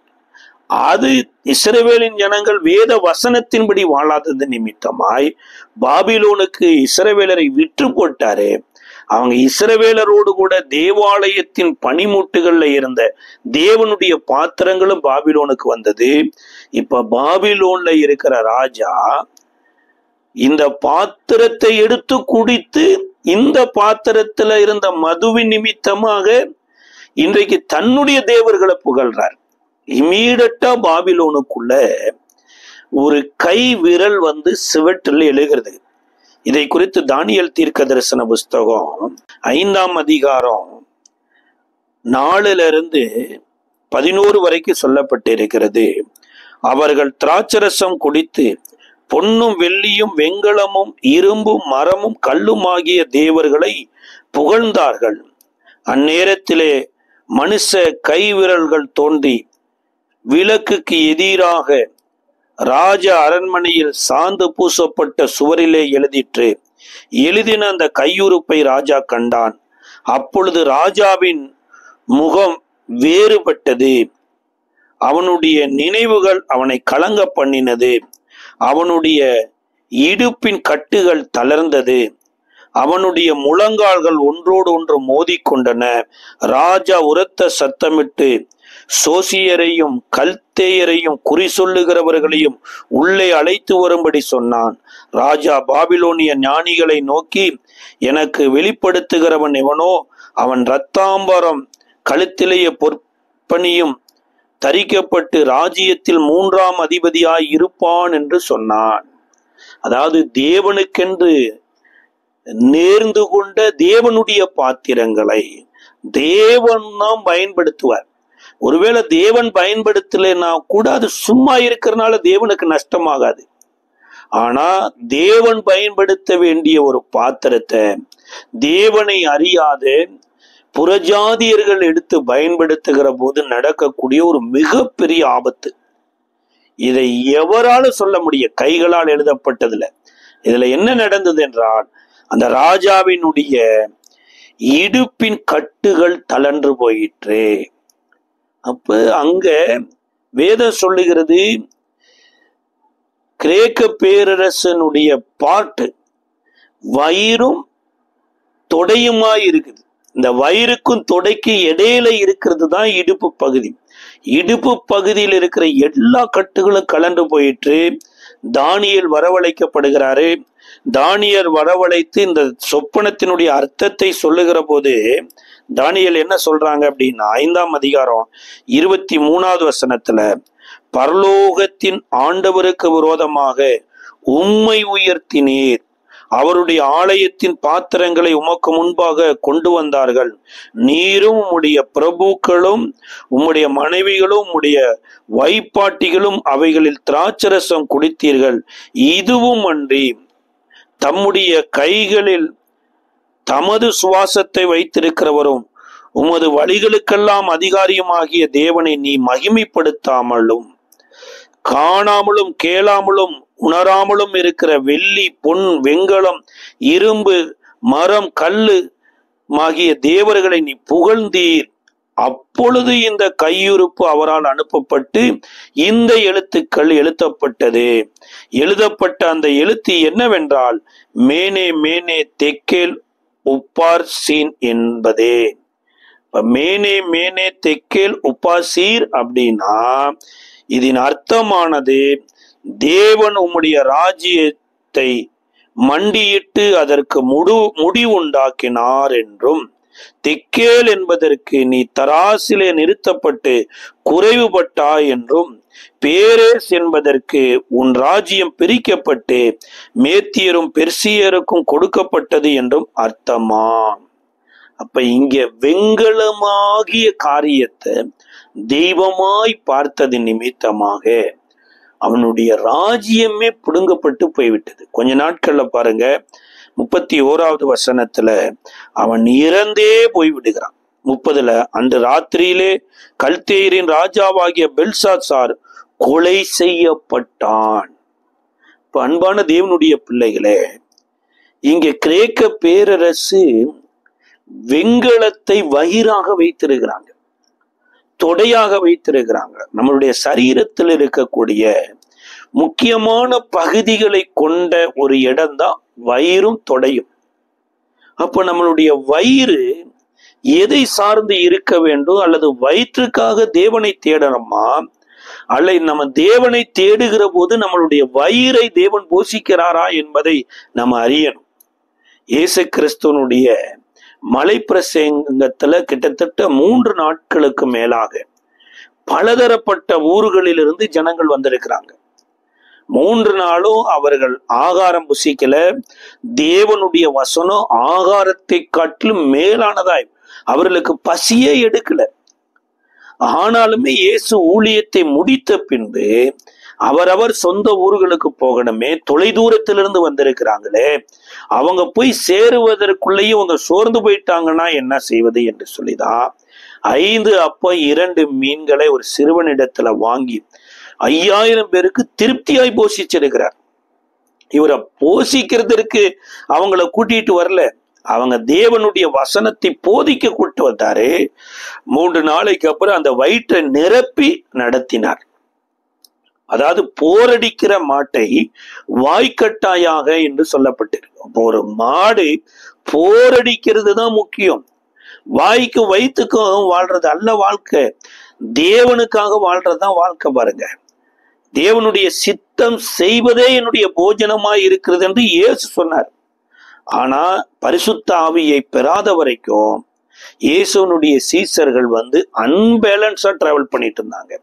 அது இஸ்ரவேலின் ஜனங்கள் வேத வசனத்தின்படி வாழாதது நிமித்தமாய் பாபிலோனுக்கு இஸ்ரவேலரை விற்று போட்டாரு. அவங்க இஸ்ரவேலரோடு கூட தேவாலயத்தின் பனிமுட்டுகள்ல இருந்த தேவனுடைய பாத்திரங்களும் பாபிலோனுக்கு வந்தது. இப்ப பாபிலோன்ல இருக்கிற ராஜா இந்த பாத்திரத்தை எடுத்து குடித்து இந்த பாத்திரத்துல இருந்த மதுவின் நிமித்தமாக இன்றைக்கு தன்னுடைய தேவர்களை புகழ்றார். இமீடியட்டா பாபிலோனுக்குள்ள ஒரு கை விரல் சிவற்றில் எழுகிறது. இதை குறித்து தானியேல் தீர்க்க தரிசன புஸ்தகம் 5ஆம் அதிகாரம் 4-11 வரைக்கும் சொல்லப்பட்டிருக்கிறது. அவர்கள் திராட்சரசம் குடித்து பொன்னும் வெள்ளியும் வெண்கலமும் இரும்பும் மரமும் கல்லுமாகிய தேவர்களை புகழ்ந்தார்கள். அந்நேரத்திலே மனுஷ கைவிரல்கள் தோன்றி விளக்குக்கு எதிராக ராஜ அரண்மனையில் சாந்து பூசப்பட்ட சுவரிலே எழுதிற்று. எழுதின அந்த கையுறுப்பை ராஜா கண்டான். அப்பொழுது ராஜாவின் முகம் வேறுபட்டது. அவனுடைய நினைவுகள் அவனை கலங்க பண்ணினது. அவனுடைய இடுப்பின் கட்டுகள் தளர்ந்தது. அவனுடைய முழங்கால்கள் ஒன்றோடு ஒன்று மோதிக்கொண்டன. ராஜா உரத்த சத்தமிட்டு சோசியரையும் கல்தேயரையும் குறி சொல்லுகிறவர்களையும் உள்ளே அழைத்து வரும்படி சொன்னான். ராஜா பாபிலோனிய ஞானிகளை நோக்கி, எனக்கு வெளிப்படுத்துகிறவன் எவனோ அவன் இரத்தாம்பரம் கழுத்திலேயே பொற்பணியும் தரிக்கப்பட்டு ராஜ்யத்தில் 3ஆம் அதிபதியாய் இருப்பான் என்று சொன்னான். அதாவது தேவனுக்கென்று நேர்ந்து கொண்ட தேவனுடைய பாத்திரங்களை தேவன் தான் பயன்படுத்துவார். ஒருவேளை தேவன் பயன்படுத்தலைன்னா கூட அது சும்மா இருக்கிறதுனால தேவனுக்கு நஷ்டமாகாது. ஆனா தேவன் பயன்படுத்த வேண்டிய ஒரு பாத்திரத்தை தேவனை அறியாத புறஜாதியர்கள் எடுத்து பயன்படுத்துகிற போது நடக்கக்கூடிய ஒரு மிகப்பெரிய ஆபத்து. இதை எவரால சொல்ல முடியும்? கைகளால் எழுதப்பட்டதுல இதுல என்ன நடந்தது என்றால், அந்த ராஜாவினுடைய இடுப்பின் கட்டுகள் தளர்ந்து போயிற்று. அப்ப அங்க வேதம் சொல்லுகிறது, கிரேக்க பேரரசனுடைய பாட்டு வயிறும் தொடையுமாய் இருக்குது. இந்த வயிறுக்கும் தொடைக்கு இடையில இருக்கிறது தான் இடுப்பு பகுதி. இடுப்பு பகுதியில் இருக்கிற எல்லா கட்டுகளும் கலந்து போயிற்று. தானியேல் வரவழைக்கப்படுகிறாரு. தானியேல் வரவழைத்து இந்த சொப்பனத்தினுடைய அர்த்தத்தை சொல்லுகிற போது தானியேல் என்ன சொல்றாங்க அப்படின்னா, 5ஆம் அதிகாரம் 23வது வசனத்துல, பரலோகத்தின் ஆண்டவருக்கு விரோதமாக உம்மை உயர்த்தினீர், அவருடைய ஆலயத்தின் பாத்திரங்களை உமக்கு முன்பாக கொண்டு வந்தார்கள். நீரும் உம்முடைய பிரபுக்களும் உம்முடைய மனைவிகளும் உம்முடைய வைப்பாட்டிகளும் அவைகளில் திராட்சரசம் குடித்தீர்கள். இதுவும் அன்றி தம்முடைய கைகளில் தமது சுவாசத்தை வைத்திருக்கிறவரும் உமது வழிகளுக்கெல்லாம் அதிகாரியுமாகிய தேவனை நீ மகிமைப்படுத்தாமலும் காணாமலும் கேளாமலும் உணராமலும் இருக்கிற வெள்ளி பொன் வெண்கலம் இரும்பு மரம் கல்லு ஆகிய தேவர்களை நீ புகழ்ந்தீர். அப்பொழுது இந்த கையுறுப்பு அவரால் அனுப்பப்பட்டு இந்த எழுத்துக்கள் எழுதப்பட்டது. எழுதப்பட்ட அந்த எழுத்து என்னவென்றால், மேனே மேனே தெக்கேல் உப்பார்சீன் என்பதே. மேனே மேனே தெக்கேல் உப்பாசீர் அப்படின்னா இதன் அர்த்தமானது, தேவன் உம்முடைய ராஜ்யத்தை மண்டியிட்டு அதற்கு முடிவுண்டாக்கினார் என்றும், தெக்கேல் என்பதற்கு நீ தராசிலே நிறுத்தப்பட்டு குறைவுபட்டாய் என்றும், பேரேஸ் என்பதற்கு உன் ராஜ்யம் பிரிக்கப்பட்டு மேத்தியரும் பெர்சியருக்கும் கொடுக்கப்பட்டது என்றும் அர்த்தமாம். அப்ப இங்க வெண்கலமாகிய காரியத்தை தெய்வமாய் பார்த்தது நிமித்தமாக அவனுடைய ராஜ்யமே புடுங்கப்பட்டு போய்விட்டது. கொஞ்ச நாட்கள்ல பாருங்க, 31வது வசனத்துல அவன் இறந்தே போய்விடுகிறான். 30ல, அன்று ராத்திரியிலே கல்தேயரின் ராஜாவாகிய பெல்சாத்சார் கொலை செய்யப்பட்டான். இப்ப அன்பான தேவனுடைய பிள்ளைகளே, இங்க கிரேக்க பேரரசு வெண்கலத்தை வயிறாக வைத்திருக்கிறாங்க, தொடையாக வைத்திருக்கிறாங்க. நம்மளுடைய சரீரத்தில் இருக்கக்கூடிய முக்கியமான பகுதிகளை கொண்ட ஒரு இடம்தான் வயிறும் தொடையும். அப்ப நம்மளுடைய வயிறு எதை சார்ந்து இருக்க வேண்டும்? அல்லது வயிற்றுக்காக தேவனை தேடணுமா, அல்லது நம்ம தேவனை தேடுகிற போது நம்மளுடைய வயிறை தேவன் போஷிக்கிறாரா என்பதை நம்ம அறியணும். இயேசு கிறிஸ்துவனுடைய மலை பிரசங்கத்துல கிட்டத்தட்ட 3 நாட்களுக்கு மேலாக பலதரப்பட்ட ஊர்களிலிருந்து ஜனங்கள் வந்திருக்கிறாங்க. 3 நாளும் அவர்கள் ஆகாரம் புசிக்கல. தேவனுடைய வசனம் ஆகாரத்தை காட்டிலும் மேலானதாய் அவர்களுக்கு பசியே எடுக்கல. ஆனாலுமே இயேசு ஊழியத்தை முடித்த பின்பு அவரவர் சொந்த ஊர்களுக்கு போகணுமே, தொலை தூரத்திலிருந்து வந்திருக்கிறாங்களே, அவங்க போய் சேருவதற்குள்ளேயே அவங்க சோர்ந்து போயிட்டாங்கன்னா என்ன செய்வது என்று சொல்லிதான் 5 அப்பம் 2 மீன்களை ஒரு சிறுவனிடத்துல வாங்கி 5000 பேருக்கு திருப்தியாய் போஷிச்சிருக்கிறார். இவரை போஷிக்கிறதுக்கு அவங்கள கூட்டிட்டு வரல, அவங்க தேவனுடைய வசனத்தை போதிக்க கூட்டு வந்தாரு. 3 நாளைக்கு அப்புறம் அந்த வயிற்றை நிரப்பி நடத்தினார். அதாவது போரடிக்கிற மாட்டை வாய்க்கட்டாயாக என்று சொல்லப்பட்டிருக்கு. அப்போ ஒரு மாடு போரடிக்கிறது தான் முக்கியம். வாய்க்கு வயிற்றுக்கும் வாழ்றது அல்ல வாழ்க்கை, தேவனுக்காக வாழ்றதுதான் வாழ்க்கை. பாருங்க, தேவனுடைய சித்தம் செய்வதே என்னுடைய போஜனமாய் இருக்கிறது என்று இயேசு சொன்னார். ஆனா பரிசுத்த ஆவியை பெறாத வரைக்கும் இயேசுனுடைய சீசர்கள் அன்பேலன்ஸா டிராவல் பண்ணிட்டு இருந்தாங்க.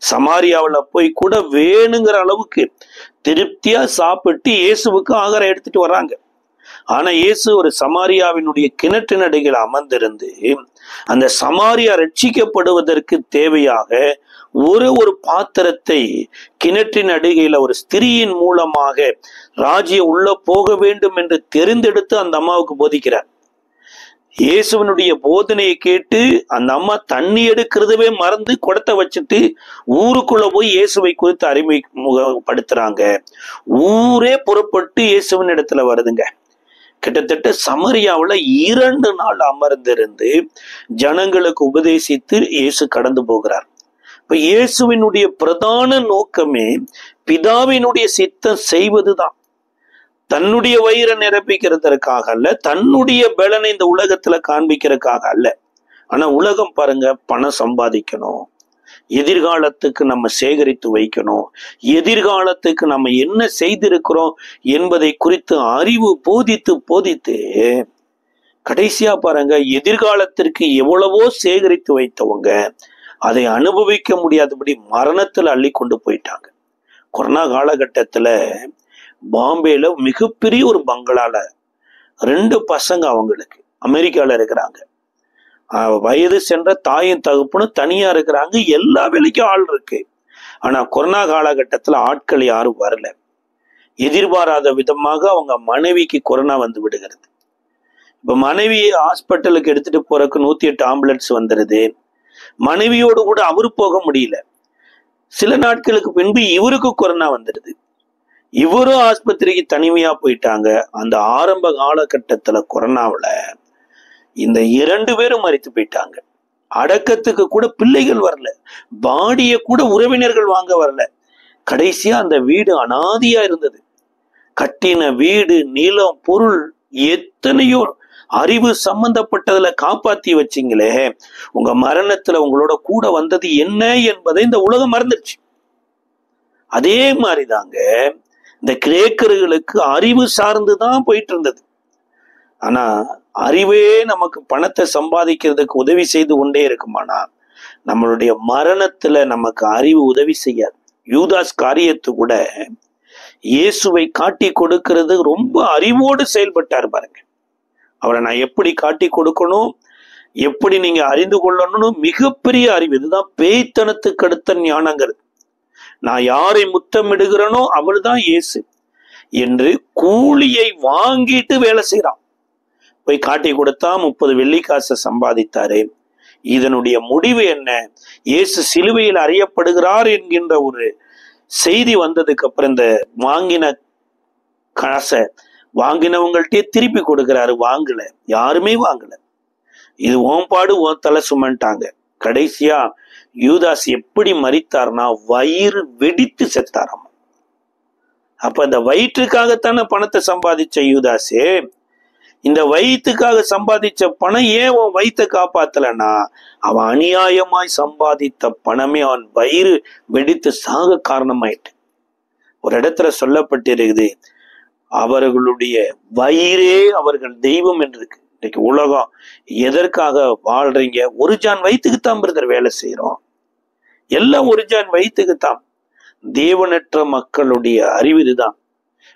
சமாரியாவில் போய் கூட வேணுங்கிற அளவுக்கு திருப்தியா சாப்பிட்டு இயேசுவுக்கு ஆகாரம் எடுத்துட்டு வர்றாங்க. ஆனா இயேசு ஒரு சமாரியாவினுடைய கிணற்றின் அடியில் அமர்ந்திருந்து அந்த சமாரியா ரட்சிக்கப்படுவதற்கு தேவையாக ஒரு பாத்திரத்தை கிணற்றின் அடிகையில ஒரு ஸ்திரீயின் மூலமாக ராஜ்யம் உள்ள போக வேண்டும் என்று தெரிந்தெடுத்து அந்த அம்மாவுக்கு போதிக்கிறார். இயேசுவனுடைய போதனையை கேட்டு அந்த அம்மா தண்ணி எடுக்கிறதுவே மறந்து குடத்தை வச்சுட்டு ஊருக்குள்ள போய் இயேசுவை குறித்து அறிமுகப்படுத்துறாங்க. ஊரே புறப்பட்டு இயேசுவின் இடத்துல வருதுங்க. கிட்டத்தட்ட சமரியாவில் 2 நாள் அமர்ந்திருந்து ஜனங்களுக்கு உபதேசித்து இயேசு கடந்து போகிறார். இப்ப இயேசுவினுடைய பிரதான நோக்கமே பிதாவினுடைய சித்தம் செய்வதுதான். தன்னுடைய வயிறை நிரப்பிக்கிறதுக்காக அல்ல, தன்னுடைய பலனை இந்த உலகத்துல காண்பிக்கிறதுக்காக அல்ல. ஆனா உலகம் பாருங்க, பணம் சம்பாதிக்கணும், எதிர்காலத்துக்கு நம்ம சேகரித்து வைக்கணும், எதிர்காலத்துக்கு நம்ம என்ன செய்திருக்கிறோம் என்பதை குறித்து அறிவு போதித்து கடைசியா பாருங்க, எதிர்காலத்திற்கு எவ்வளவோ சேகரித்து வைத்தவங்க அதை அனுபவிக்க முடியாதபடி மரணத்துல அள்ளி கொண்டு போயிட்டாங்க. கொரோனா காலகட்டத்துல பாம்பேல மிகப்பெரிய ஒரு பங்களால 2 பசங்க அவங்களுக்கு அமெரிக்கால இருக்கிறாங்க. வயது சென்ற தாயும் தகப்பனும் தனியா இருக்கிறாங்க. எல்லா வேலைக்கும் ஆள் இருக்கு. ஆனா கொரோனா காலகட்டத்துல ஆட்கள் யாரும் வரல. எதிர்பாராத விதமாக அவங்க மனைவிக்கு கொரோனா வந்து விடுகிறது. இப்ப மனைவி ஹாஸ்பிட்டலுக்கு எடுத்துட்டு போறதுக்கு 108 ஆம்புலன்ஸ் வந்துருது. மனைவியோடு கூட அவரு போக முடியல. சில நாட்களுக்கு பின்பு இவருக்கு கொரோனா வந்துடுது. இவரும் ஆஸ்பத்திரிக்கு தனிமையா போயிட்டாங்க. அந்த ஆரம்ப காலகட்டத்துல கொரோனாவில இந்த 2 பேரும் மரித்து போயிட்டாங்க. அடக்கத்துக்கு கூட பிள்ளைகள் வரல, பாடிய கூட உறவினர்கள் வாங்க வரல. கடைசியா அந்த வீடு அனாதியா இருந்தது. கட்டின வீடு, நிலம், பொருள் எத்தனையோ அறிவு சம்பந்தப்பட்டதுல காப்பாத்தி வச்சிங்களே, உங்க மரணத்துல உங்களோட கூட வந்தது என்ன என்பதை இந்த உலகம் மறந்துடுச்சு. அதே மாதிரிதாங்க இந்த கிரேக்கர்களுக்கு அறிவு சார்ந்துதான் போயிட்டு இருந்தது. ஆனா அறிவே நமக்கு பணத்தை சம்பாதிக்கிறதுக்கு உதவி செய்து கொண்டே இருக்குமானா நம்மளுடைய மரணத்துல நமக்கு அறிவு உதவி செய்யாது. யூதாஸ் காரியத்து கூட இயேசுவை காட்டி கொடுக்கிறது ரொம்ப அறிவோடு செயல்பட்டார் பாருங்க. அவரை நான் எப்படி காட்டி கொடுக்கணும், எப்படி நீங்க அறிந்து கொள்ளணும்னு மிகப்பெரிய அறிவு. இதுதான் பேய்த்தனத்துக்கு அடுத்த ஞானங்கள். நான் யாரை முத்தமிடுகிறேனோ அவள் தான் இயேசு என்று கூலியை வாங்கிட்டு வேலை செய்யறான். போய் காட்டி கொடுத்தா 30 வெள்ளிக்காசை சம்பாதித்தாரு. இதனுடைய முடிவு என்ன? இயேசு சிலுவையில் அறியப்படுகிறார் என்கின்ற ஒரு செய்தி வந்ததுக்கு அப்புறம் இந்த வாங்கின காசை வாங்கினவங்கள்ட்டே திருப்பி கொடுக்கிறாரு. வாங்கல, யாருமே வாங்கல. இது ஓம்பாடு ஓ தலை சுமன்ட்டாங்க. கடைசியா யூதாஸ் எப்படி மரித்தார்னா வயிறு வெடித்து செத்தாராம். அப்ப அந்த வயிற்றுக்காகத்தானே பணத்தை சம்பாதிச்ச யூதாஸே இந்த வயிற்றுக்காக சம்பாதிச்ச பணம் ஏன் உன் வயிற்றை காப்பாத்தலன்னா, அவன் அநியாயமாய் சம்பாதித்த பணமே அவன் வயிறு வெடித்து சாக காரணமாயிட்டு. ஒரு இடத்துல சொல்லப்பட்டிருக்குது, அவர்களுடைய வயிறே அவர்கள் தெய்வம் என்று இருக்கு. இன்னைக்கு உலகம் எதற்காக வாழ்றீங்க? ஒரு ஜான் வயிற்றுக்குத்தான் பிரதர் வேலை செய்யறோம். எல்லாம் ஒரு ஜான் வயிற்றுக்குத்தான். தேவனற்ற மக்களுடைய அறிவு இதுதான்.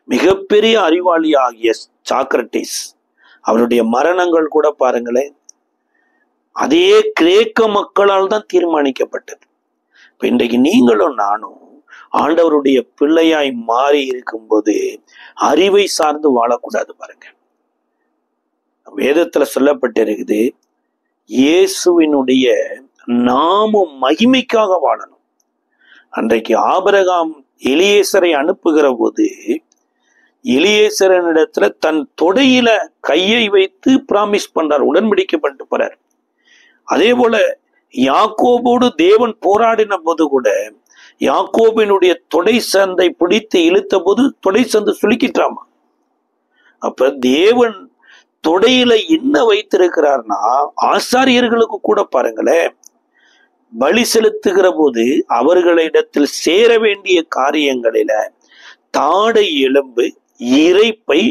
மிகப்பெரிய அறிவாளி ஆகிய சாக்ரட்டிஸ், அவருடைய மரணங்கள் கூட பாருங்களேன், அதே கிரேக்க மக்களால் தான் தீர்மானிக்கப்பட்டது. இப்ப இன்றைக்கு நீங்களும் நானும் ஆண்டவருடைய பிள்ளையாய் மாறி இருக்கும்போது அறிவை சார்ந்து வாழக்கூடாது. பாருங்க, வேதத்துல சொல்லப்பட்டிருக்குது, இயேசுவினுடைய நாம மகிமைக்காக வாழணும். அன்றைக்கு ஆபிரகாம் எலியேசரை அனுப்புகிற போது எலியேசரனிடத்துல தன் தொடையில கையை வைத்து பிராமிஸ் பண்றார், உடன்படிக்கை பண்ணிட்டு போறார். அதே போல யாக்கோபோடு தேவன் போராடின போது கூட யாக்கோபினுடைய தொடை சந்தை பிடித்து இழுத்த போது தொடை சந்து சுலுக்கிட்டாமா. அப்ப தேவன் தொடையில என்ன வைத்திருக்கிறார்னா, ஆசாரியர்களுக்கு கூட பாருங்களேன், பலி செலுத்துகிற போது அவர்களிடத்தில் சேர வேண்டிய காரியங்களில தாடை எலும்பு, இறைப்பை,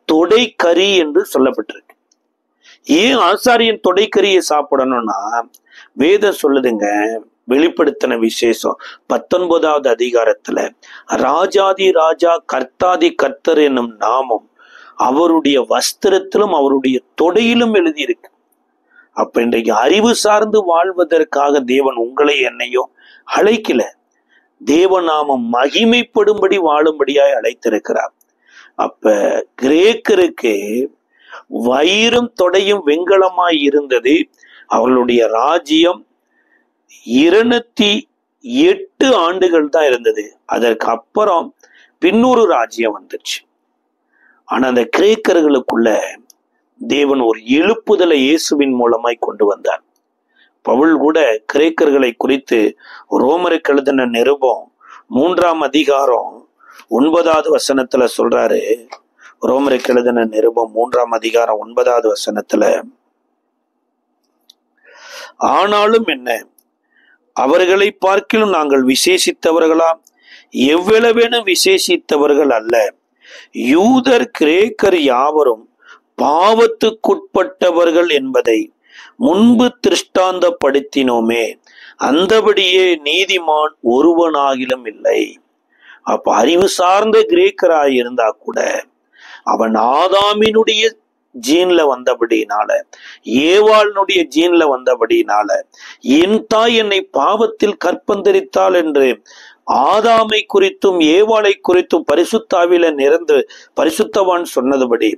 தொடைக்கறி என்று சொல்லப்பட்டிருக்கு. ஏன் ஆசாரியன் தொடைக்கறியை சாப்பிடணும்னா, வேதம் சொல்லுதுங்க, வெளிப்படுத்தின விசேஷம் 19வது அதிகாரத்துல ராஜாதி ராஜா கர்த்தாதி கர்த்தர் என்னும் நாமம் அவருடைய வஸ்திரத்திலும் அவருடைய தொடையிலும் எழுதியிருக்கு. அப்ப இன்றைக்கு அறிவு சார்ந்து வாழ்வதற்காக தேவன் உங்களை என்னையும் அழைக்கல, தேவநாமம் மகிமைப்படும்படி வாழும்படியாய் அழைத்திருக்கிறார். அப்ப கிரேக்கருக்கு வயிறும் தொடையும் வெண்கலமாய் இருந்தது. அவர்களுடைய ராஜ்யம் 208 ஆண்டுகள் தான் இருந்தது. அதற்கு அப்புறம் பின்னொரு ராஜ்யம் வந்துச்சு. ஆனா அந்த கிரேக்கர்களுக்குள்ள தேவன் ஒரு எழுப்புதலை இயேசுவின் மூலமாய் கொண்டு வந்தார். பவுல் கூட கிரேக்கர்களை குறித்து ரோமருக்கு எழுதின நிருபம் 3ஆம் அதிகாரம் 9வது வசனத்துல சொல்றாரு. ரோமருக்கு எழுதின நிருபம் 3ஆம் அதிகாரம் 9வது வசனத்துல, ஆனாலும் என்ன, அவர்களை பார்க்கிலும் நாங்கள் விசேஷித்தவர்களா? எவ்வளவேனும் விசேஷித்தவர்கள் அல்ல. யூதர் கிரேக்கர் யாவரும் பாவத்துக்குட்பட்டவர்கள் என்பதை முன்பு திருஷ்டாந்தப்படுத்தினோமே, அந்தபடியே நீதிமான் ஒருவனாகிலும் இல்லை. அப்ப அறிவு சார்ந்த கிரேக்கராய் இருந்தா கூட அவன் ஆதாமினுடைய ஜீன்ல வந்தபடினால, ஏவாளுடைய ஜீன்ல வந்தபடினால, என் தாய் என்னை பாவத்தில் கற்பந்தரித்தாள் என்று ஆதாமை குறித்தும் ஏவாளை குறித்தும் பரிசுத்தாவில நிறந்து பரிசுத்தவான் சொன்னதுபடி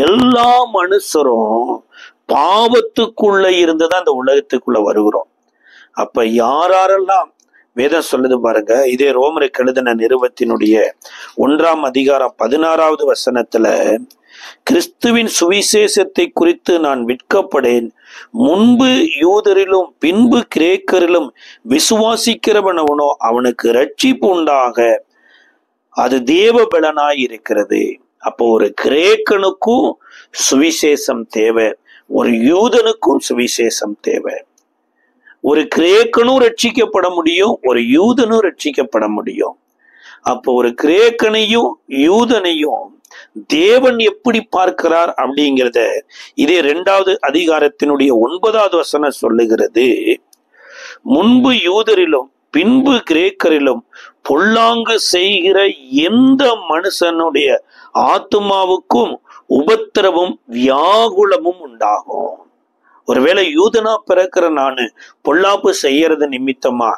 எல்லா மனுஷரும் பாவத்துக்குள்ள இருந்துதான் அந்த உலகத்துக்குள்ள வருகிறோம். அப்ப யாரெல்லாம் வேதம் சொல்லுது பாருங்க, இதே ரோமருக்கு எழுதின நிருபத்தினுடைய 1ஆம் அதிகாரம் 16வது வசனத்துல, கிறிஸ்துவின் சுவிசேஷத்தை குறித்து நான் விற்கப்படேன், முன்பு யூதரிலும் பின்பு கிரேக்கரிலும் விசுவாசிக்கிறவனவனோ அவனுக்கு ரட்சிப்பு உண்டாக, அது தேவ பலனாய் இருக்கிறது. அப்போ ஒரு கிரேக்கனுக்கும் சுவிசேஷம் தேவை, ஒரு யூதனுக்கும் சுவிசேஷம் தேவை. ஒரு கிரேக்கனும் ரட்சிக்கப்பட முடியும், ஒரு யூதனும் ரட்சிக்கப்பட முடியும். அப்போ ஒரு கிரேக்கனையும் யூதனையும் தேவன் எப்படி பார்க்கிறார் அப்படிங்கிறத இதே 2வது அதிகாரத்தினுடைய 9வது வசனம் சொல்லுகிறது. முன்பு யூதரிலும் பின்பு கிரேக்கரிலும் பொல்லாங்கு செய்கிற எந்த மனுஷனுடைய ஆத்துமாவுக்கும் உபத்திரவும் வியாகுலமும் உண்டாகும். ஒருவேளை யூதனா பிறக்கிற நானு பொல்லாப்பு செய்யறது நிமித்தமா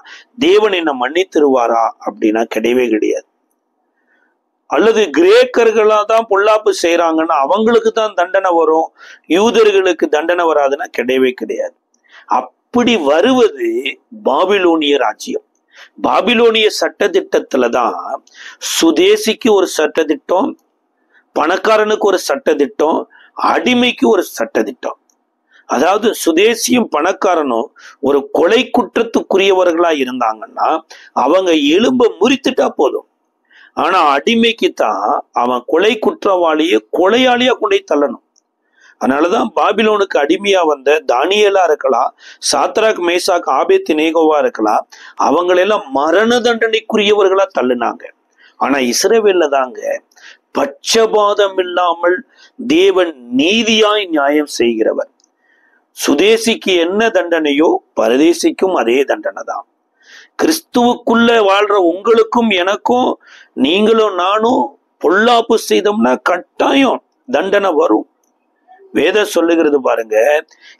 தேவன் என்ன மன்னித்திருவாரா அப்படின்னா கிடையவே கிடையாது. அல்லது கிரேக்கர்களா தான் பொல்லாப்பு செய்யறாங்கன்னா அவங்களுக்கு தான் தண்டனை வரும், யூதர்களுக்கு தண்டனை வராதுன்னா கிடையவே கிடையாது. அப்படி வருவது பாபிலோனிய ராஜ்யம். பாபிலோனிய சட்டத்திட்டத்துலதான் சுதேசிக்கு ஒரு சட்டத்திட்டம், பணக்காரனுக்கு ஒரு சட்டத்திட்டம், அடிமைக்கு ஒரு சட்டத்திட்டம். அதாவது சுதேசியும் பணக்காரனும் ஒரு கொலை குற்றத்துக்குரியவர்களா இருந்தாங்கன்னா அவங்க எலும்ப முறித்துட்டா போதும். ஆனா அடிமைக்கு தான் அவன் கொலை குற்றவாளியை கொலையாளியா கொண்டே தள்ளணும். அதனாலதான் பாபிலோனுக்கு அடிமையா வந்த தானியேலா இருக்கலாம், சாத்ராக் மேசாக் ஆபேத்நேகோவா இருக்கலாம், அவங்களெல்லாம் மரண தண்டனைக்குரியவர்களா தள்ளுனாங்க. ஆனா இஸ்ரவேல்ல தாங்க பட்சபாதம் இல்லாமல் தேவன் நீதியாய் நியாயம் செய்கிறவர். சுதேசிக்கு என்ன தண்டனையோ பரதேசிக்கும் அதே தண்டனை தான். கிறிஸ்துவுக்குள்ள வாழ்ற உங்களுக்கும் எனக்கும், நீங்களும் நானும் பொல்லாப்பு செய்தோம்னா கட்டாயம் தண்டனை வரும். வேதம் சொல்லுகிறது பாருங்க,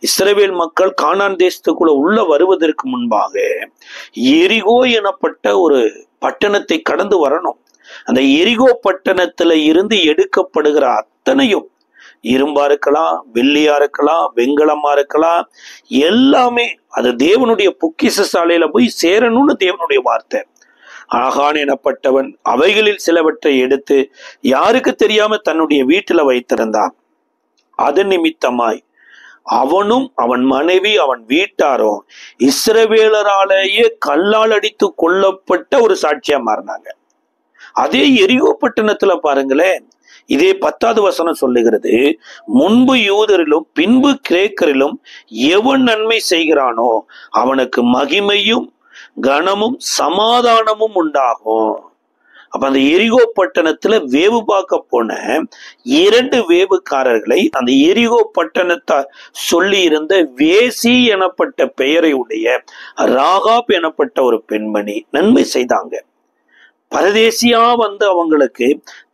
இஸ்ரவேல் மக்கள் கானான் தேசத்துக்குள்ள உள்ள வருவதற்கு முன்பாக எரிகோ எனப்பட்ட ஒரு பட்டணத்தை கடந்து வரணும். அந்த எரிகோ பட்டணத்துல இருந்து எடுக்கப்படுகிற அத்தனையும் இரும்பா இருக்கலாம், வெள்ளியா இருக்கலாம், வெண்கலமா இருக்கலாம், எல்லாமே அது தேவனுடைய பொக்கிஷ சாலையில போய் சேரணும்னு தேவனுடைய வார்த்தை. ஆகான் எனப்பட்டவன் அவைகளில் சிலவற்றை எடுத்து யாருக்கு தெரியாம தன்னுடைய வீட்டுல வைத்திருந்தான். அது நிமித்தமாய் அவனும் அவன் மனைவி அவன் வீட்டாரும் இஸ்ரவேலராலேயே கல்லால் அடித்து கொல்லப்பட்ட ஒரு சாட்சியா மாறினாங்க. அதே எரிகோ பட்டணத்துல பாருங்களேன், இதே 10வது வசனம் சொல்லுகிறது, முன்பு யூதரிலும் பின்பு கிரேக்கரிலும் எவன் நன்மை செய்கிறானோ அவனுக்கு மகிமையும் கனமும் சமாதானமும் உண்டாகும். அப்ப அந்த எரிகோ பட்டணத்துல வேவு பார்க்க போன 2 வேவுக்காரர்களை அந்த எரிகோ பட்டணத்தை சொல்லி இருந்த வேசி எனப்பட்ட பெயரை உடைய ராகாப் எனப்பட்ட ஒரு பெண்மணி நன்மை செய்தாங்க. பரதேசியா வந்து அவங்களுக்கு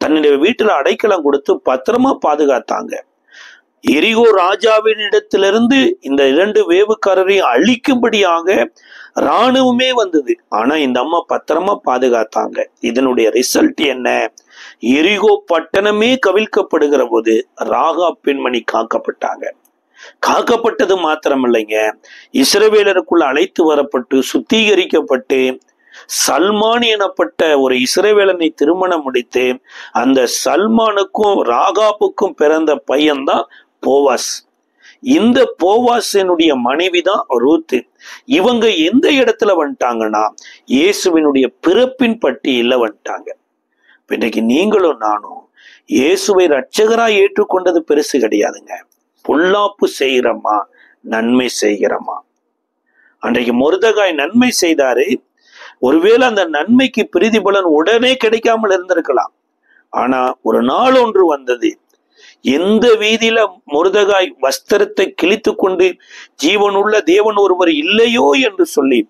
தன்னுடைய வீட்டுல அடைக்கலம் கொடுத்து பத்திரமா பாதுகாத்தாங்க. எரிகோ ராஜாவின் இடத்திலிருந்து இந்த 2 வேவுக்காரரையும் அழிக்கும்படியாக இராணுவமே வந்தது. ஆனா இந்த அம்மா பத்திரமா பாதுகாத்தாங்க. இதனுடைய ரிசல்ட் என்ன? எரிகோ பட்டணமே கவிழ்க்கப்படுகிற போது ராகாப் பெண்மணி காக்கப்பட்டாங்க. காக்கப்பட்டது மாத்திரமில்லைங்க, இஸ்ரவேலருக்குள்ள அழைத்து வரப்பட்டு சுத்திகரிக்கப்பட்டு சல்மான் எனப்பட்ட ஒரு இஸ்ரவேலனை திருமணம் முடித்து அந்த சல்மானுக்கும் ராகாப்புக்கும் பிறந்த பையன்தான் போவாஸ். இந்த போவாஸினுடைய மனைவிதான் ரூத். இவங்க எந்த இடத்துல வந்துட்டாங்கன்னா இயேசுவினுடைய பிறப்பின் பட்டியல வந்துட்டாங்க. இன்னைக்கு நீங்களும் நானும் இயேசுவை ரட்சகரா ஏற்றுக்கொண்டது பெருசு கிடையாதுங்க. பொல்லாப்பு செய்கிறோமா, நன்மை செய்கிறோமா? அன்றைக்கு மொர்தெகாய் நன்மை செய்தாரு. ஒருவேளை அந்த நன்மைக்கு பிரதிபலன் உடனே கிடைக்காமல் இருந்திருக்கலாம். ஆனா ஒரு நாள் ஒன்று வந்தது, எந்த வீதியில மொர்தெகாய் வஸ்திரத்தை கிழித்து கொண்டு ஜீவனுள்ள தேவன் ஒருவர் இல்லையோ என்று சொல்லி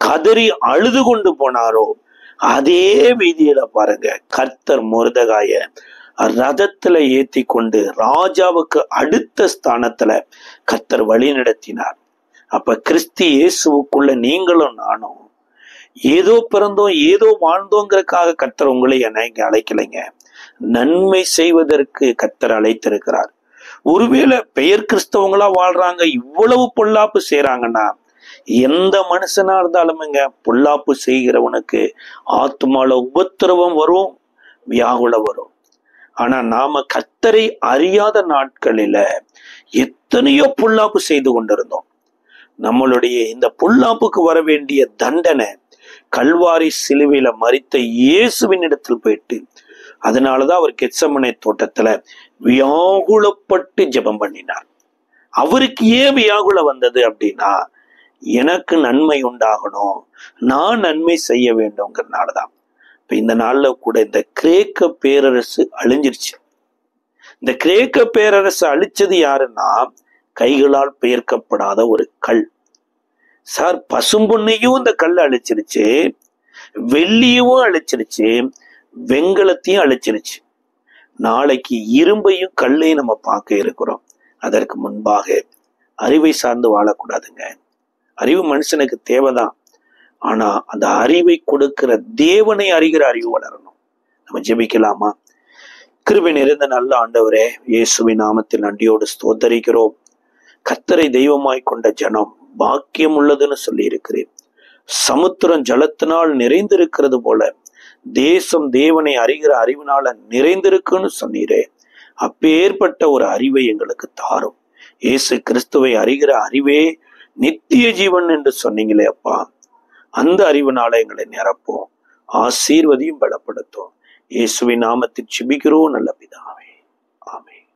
கதறி அழுது கொண்டு போனாரோ அதே வீதியில பாருங்க கர்த்தர் மொர்தெகாய ரதத்துல ஏத்தி கொண்டு ராஜாவுக்கு அடுத்த ஸ்தானத்துல கர்த்தர் வழி நடத்தினார். அப்ப கிறிஸ்து இயேசுவுக்குள்ள நீங்களும் நானும் ஏதோ பிறந்தோம் ஏதோ வாழ்ந்தோங்கிறதுக்காக கர்த்தர் உங்களை என்னைக்கு அழைக்கலைங்க. நன்மை செய்வதற்கு கர்த்தர் அழைத்திருக்கிறார். ஒருவேளை பெயர் கிறிஸ்தவங்களா வாழ்றாங்க, இவ்வளவு பொல்லாப்பு செய்யறாங்கன்னா எந்த மனுஷனா இருந்தாலுமேங்க பொல்லாப்பு செய்கிறவனுக்கு ஆத்மால உபத்திரவம் வரும், வியாகுல வரும். ஆனா நாம கர்த்தரை அறியாத நாட்களில எத்தனையோ பொல்லாப்பு செய்து கொண்டிருந்தோம். நம்மளுடைய இந்த பொல்லாப்புக்கு வர வேண்டிய தண்டனை கல்வாரி சிலுவையில மரித்த இயேசுவின் இடத்தில் போயிட்டு, அதனாலதான் அவர் கெத்செமனே தோட்டத்துல வியாகுலப்பட்டு ஜெபம் பண்ணினார். அவருக்கு ஏன் வியாகுல வந்தது அப்படின்னா, எனக்கு நன்மை உண்டாகணும், நான் நன்மை செய்ய வேண்டும்ங்கிறதுனாலதான். இப்ப இந்த நாள்ல கூட இந்த கிரேக்க பேரரசு அழிஞ்சிருச்சு. இந்த கிரேக்க பேரரசு அழிச்சது யாருன்னா கைகளால் பெயர்க்கப்படாத ஒரு கல். சார், பசும்பொன்னையும் இந்த கல் அழிச்சிருச்சு, வெள்ளியும் அழிச்சிருச்சு, வெண்கலத்தையும் அழிச்சிருச்சு. நாளைக்கு இரும்பையும் கல்லையும் நம்ம பார்க்க இருக்கிறோம். அதற்கு முன்பாக அறிவை சார்ந்து வாழக்கூடாதுங்க. அறிவு மனுஷனுக்கு தேவைதான். ஆனா அந்த அறிவை கொடுக்கிற தேவனை அறிகிற அறிவு வளரணும். நம்ம ஜெபிக்கலாமா? கிருபை நிறைந்த நல்ல ஆண்டவரே, இயேசுவின் நாமத்தில் நன்றியோடு ஸ்தோத்தரிக்கிறோம். கர்த்தரை தெய்வமாய் கொண்ட ஜனம் பாக்கியம் உள்ளதுன்னு சொல்லி இருக்கிறேன். சமுத்திரம் ஜலத்தினால் நிறைந்திருக்கிறது போல தேசம் தேவனை அறிகிற அறிவினால நிறைந்திருக்குன்னு சொன்னீரே. அப்பேற்பட்ட ஒரு அறிவை எங்களுக்கு தாரும். இயேசு கிறிஸ்துவை அறிகிற அறிவே நித்திய ஜீவன் என்று சொன்னீங்களே அப்பா, அந்த அறிவினால எங்களை நிரப்போம், ஆசீர்வதியும் பலப்படுத்தும். இயேசுவின் நாமத்தில் ஜெபிக்கிறோம் நல்ல பிதாவே, ஆமென்.